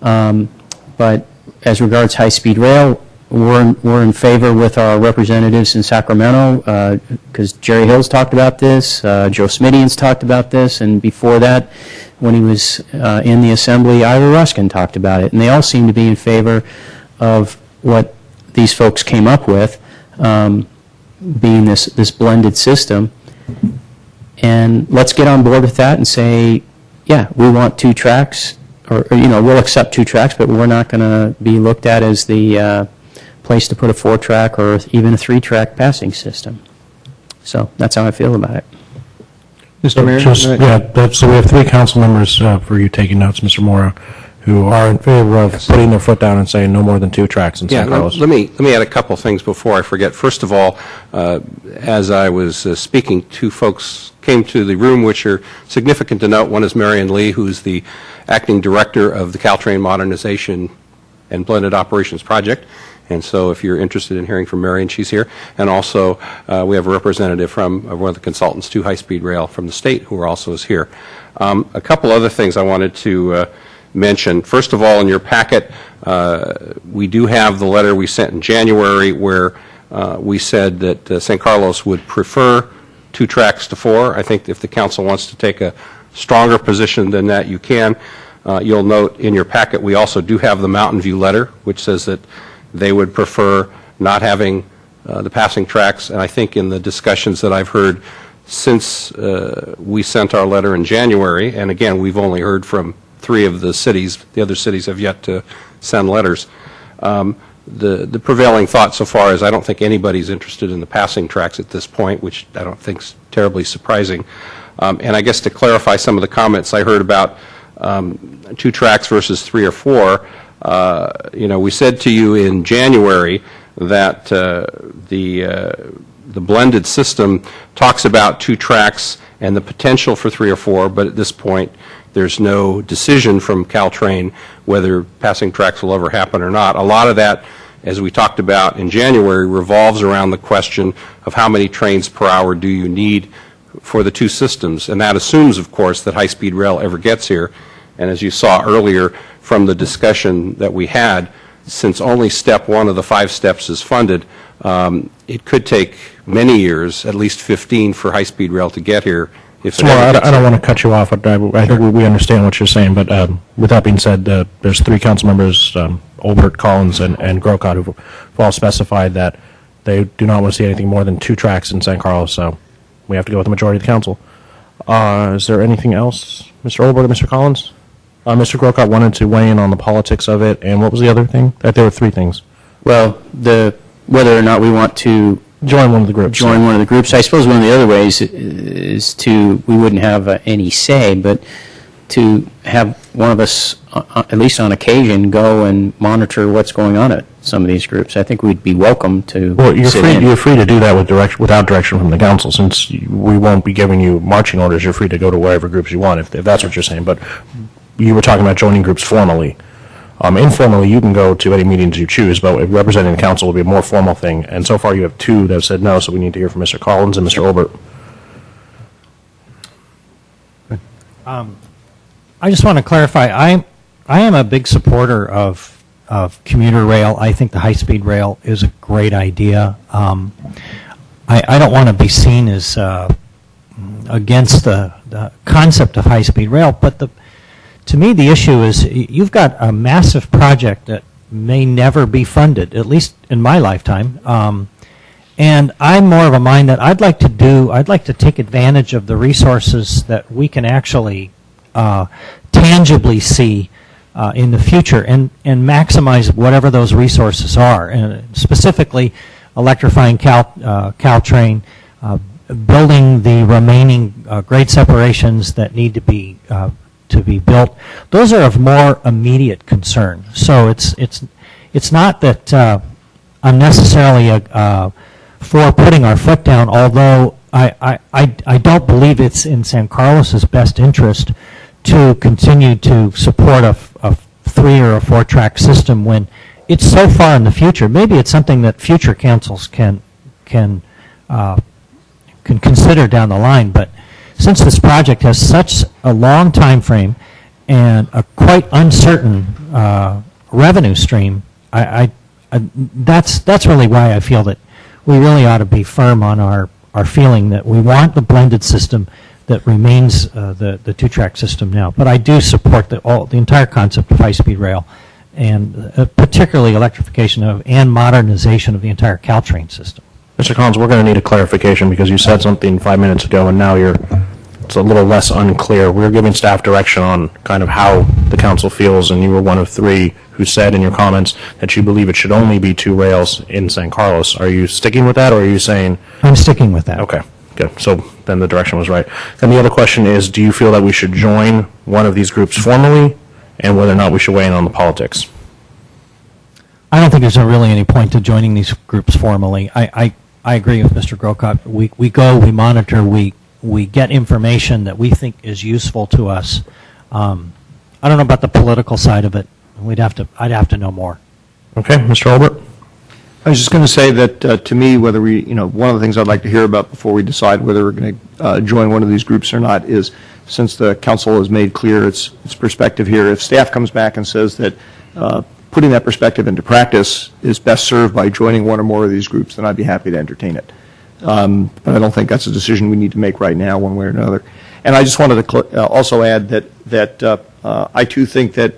But as regards high-speed rail, we're in favor with our representatives in Sacramento, because Jerry Hill's talked about this, Joe Smidian's talked about this, and before that, when he was in the Assembly, Ira Ruskin talked about it, and they all seem to be in favor of what these folks came up with, being this blended system. And let's get on board with that and say, yeah, we want 2 tracks, or we'll accept 2 tracks, but we're not going to be looked at as the place to put a 4-track or even a 3-track passing system. So that's how I feel about it. Mr. Mayor? So we have 3 council members, for you taking notes, Mr. Mora, who are in favor of putting their foot down and saying no more than 2 tracks in San Carlos. Let me add a couple things before I forget. First of all, as I was speaking, 2 folks came to the room which are significant to note. One is Marion Lee, who's the acting director of the Caltrain Modernization and Blended Operations Project. And so if you're interested in hearing from Marion, she's here. And also, we have a representative from one of the consultants to High Speed Rail from the state who also is here. A couple other things I wanted to mention. First of all, in your packet, we do have the letter we sent in January where we said that San Carlos would prefer 2 tracks to 4. I think if the council wants to take a stronger position than that, you can. You'll note in your packet we also do have the Mountain View letter, which says that they would prefer not having the passing tracks. And I think in the discussions that I've heard since we sent our letter in January, and again, we've only heard from 3 of the cities. The other cities have yet to send letters. The prevailing thought so far is I don't think anybody's interested in the passing tracks at this point, which I don't think is terribly surprising. And I guess to clarify some of the comments I heard about 2 tracks versus 3 or 4, we said to you in January that the blended system talks about 2 tracks and the potential for 3 or 4, but at this point there's no decision from Caltrain whether passing tracks will ever happen or not. A lot of that, as we talked about in January, revolves around the question of how many trains per hour do you need for the 2 systems, and that assumes, of course, that high-speed rail ever gets here. And as you saw earlier from the discussion that we had, since only step 1 of the 5 steps is funded, it could take many years, at least 15, for high-speed rail to get here. If it ever gets I don't here. want to cut you off. I think we understand what you're saying, but with that being said, there's 3 council members, Olbert, Collins, and Grocott, who've all specified that they do not want to see anything more than 2 tracks in San Carlos, so we have to go with the majority of the council. Is there anything else, Mr. Olbert or Mr. Collins? Mr. Grocott wanted to weigh in on the politics of it, and what was the other thing? There were 3 things. Well, whether or not we want to Join one of the groups. join one of the groups, I suppose one of the other ways is we wouldn't have any say, but to have one of us, at least on occasion, go and monitor what's going on at some of these groups. I think we'd be welcome to Well, you're sit in. free to do that without direction from the council. Since we won't be giving you marching orders, you're free to go to wherever groups you want, if that's what you're saying. But you were talking about joining groups formally. Informally, you can go to any meetings you choose, but representing the council will be a more formal thing. And so far, you have 2 that have said no, so we need to hear from Mr. Collins and Mr. Olbert. I just want to clarify, I am a big supporter of commuter rail. I think the high-speed rail is a great idea. I don't want to be seen as against the concept of high-speed rail, but to me the issue is you've got a massive project that may never be funded, at least in my lifetime. And I'm more of a mind that I'd like to take advantage of the resources that we can actually tangibly see in the future and maximize whatever those resources are. And specifically, electrifying Caltrain, building the remaining grade separations that need to be built. Those are of more immediate concern. So it's not that I'm necessarily for putting our foot down, although I don't believe it's in San Carlos's best interest to continue to support a 3 or a 4-track system when it's so far in the future. Maybe it's something that future councils can consider down the line, but since this project has such a long time frame and a quite uncertain revenue stream, that's really why I feel that we really ought to be firm on our feeling that we want the blended system that remains the two-track system now. But I do support the entire concept of high-speed rail, and particularly electrification and modernization of the entire Caltrain system. Mr. Collins, we're going to need a clarification because you said something 5 minutes ago and now it's a little less unclear. We're giving staff direction on kind of how the council feels, and you were one of three who said in your comments that you believe it should only be 2 rails in San Carlos. Are you sticking with that, or are you saying? I'm sticking with that. Okay, good. So then the direction was right. And the other question is, do you feel that we should join one of these groups formally, and whether or not we should weigh in on the politics? I don't think there's really any point to joining these groups formally. I agree with Mr. Grocott. We go, we monitor, we get information that we think is useful to us. I don't know about the political side of it. I'd have to know more. Okay, Mr. Olbert? I was just going to say that to me, whether one of the things I'd like to hear about before we decide whether we're going to join one of these groups or not is, since the council has made clear its perspective here, if staff comes back and says that putting that perspective into practice is best served by joining one or more of these groups, then I'd be happy to entertain it. But I don't think that's a decision we need to make right now, one way or another. And I just wanted to also add that I too think that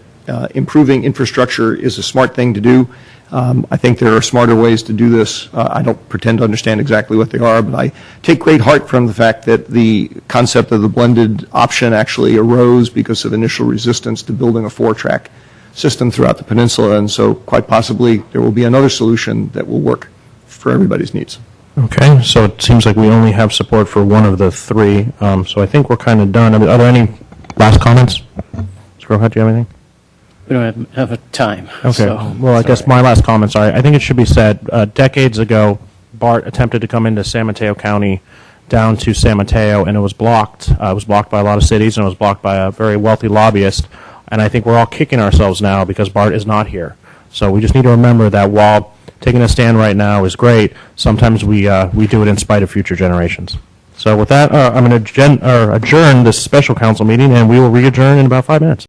improving infrastructure is a smart thing to do. I think there are smarter ways to do this. I don't pretend to understand exactly what they are, but I take great heart from the fact that the concept of the blended option actually arose because of initial resistance to building a 4-track system throughout the peninsula, and so quite possibly there will be another solution that will work for everybody's needs. Okay, so it seems like we only have support for one of the 3, so I think we're kind of done. I mean, are there any last comments? Mr. Grocott, do you have anything? We don't have a time. Okay, so- well, I guess my last comment, sorry, I think it should be said, decades ago, BART attempted to come into San Mateo County down to San Mateo, and it was blocked. It was blocked by a lot of cities, and it was blocked by a very wealthy lobbyist, and I think we're all kicking ourselves now because BART is not here. So we just need to remember that while taking a stand right now is great, sometimes we do it in spite of future generations. So with that, I'm going to adjourn this special council meeting, and we will re-adjourn in about 5 minutes.